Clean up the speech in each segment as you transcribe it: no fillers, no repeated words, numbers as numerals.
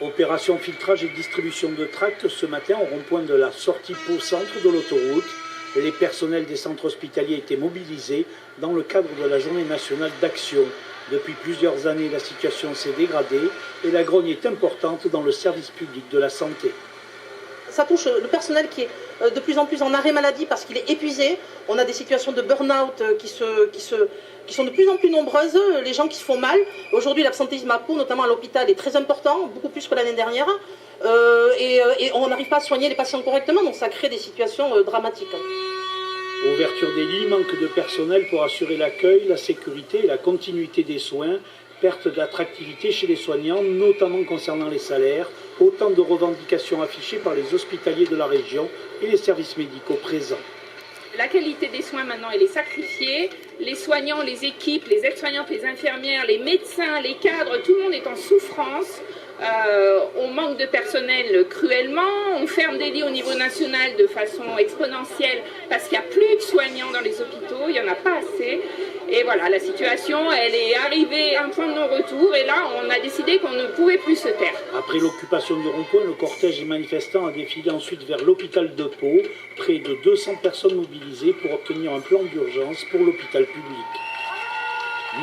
Opération filtrage et distribution de tracts ce matin au rond-point de la sortie Pau-Centre de l'autoroute. Les personnels des centres hospitaliers étaient mobilisés dans le cadre de la journée nationale d'action. Depuis plusieurs années, la situation s'est dégradée et la grogne est importante dans le service public de la santé. Ça touche le personnel qui est de plus en plus en arrêt maladie parce qu'il est épuisé. On a des situations de burn-out qui sont de plus en plus nombreuses, les gens qui se font mal. Aujourd'hui, l'absentéisme à Pau, notamment à l'hôpital, est très important, beaucoup plus que l'année dernière. Et on n'arrive pas à soigner les patients correctement, donc ça crée des situations dramatiques. Ouverture des lits, manque de personnel pour assurer l'accueil, la sécurité et la continuité des soins, perte d'attractivité chez les soignants, notamment concernant les salaires, autant de revendications affichées par les hospitaliers de la région et les services médicaux présents. La qualité des soins maintenant elle est sacrifiée, les soignants, les équipes, les aides-soignantes, les infirmières, les médecins, les cadres, tout le monde est en souffrance. On manque de personnel cruellement, on ferme des lits au niveau national de façon exponentielle parce qu'il n'y a plus de soignants dans les hôpitaux, il n'y en a pas assez. Et voilà, la situation, elle est arrivée à un point de non-retour et là, on a décidé qu'on ne pouvait plus se taire. Après l'occupation du rond-point, le cortège des manifestants a défilé ensuite vers l'hôpital de Pau, près de 200 personnes mobilisées pour obtenir un plan d'urgence pour l'hôpital public.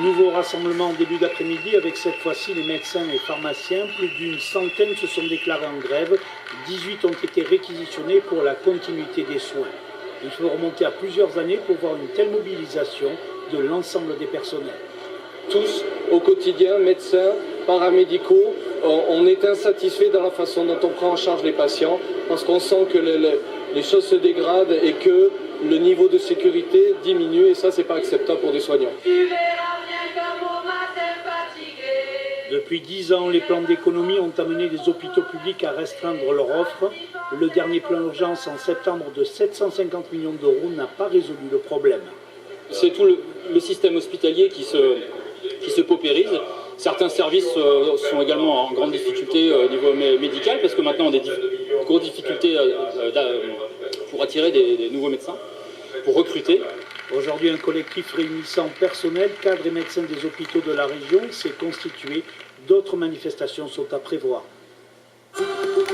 Nouveau rassemblement en début d'après-midi avec cette fois-ci les médecins et pharmaciens. Plus d'une centaine se sont déclarés en grève. 18 ont été réquisitionnés pour la continuité des soins. Il faut remonter à plusieurs années pour voir une telle mobilisation de l'ensemble des personnels. Tous, au quotidien, médecins, paramédicaux, on est insatisfaits dans la façon dont on prend en charge les patients parce qu'on sent que les choses se dégradent et que le niveau de sécurité diminue et ça, c'est pas acceptable pour des soignants. Depuis 10 ans, les plans d'économie ont amené les hôpitaux publics à restreindre leur offre. Le dernier plan d'urgence en septembre de 750 millions d'euros n'a pas résolu le problème. C'est tout le système hospitalier qui se paupérise. Certains services sont également en grande difficulté au niveau médical parce que maintenant on a des grosses difficultés pour attirer des nouveaux médecins, pour recruter. Aujourd'hui, un collectif réunissant personnel, cadres et médecins des hôpitaux de la région s'est constitué. D'autres manifestations sont à prévoir.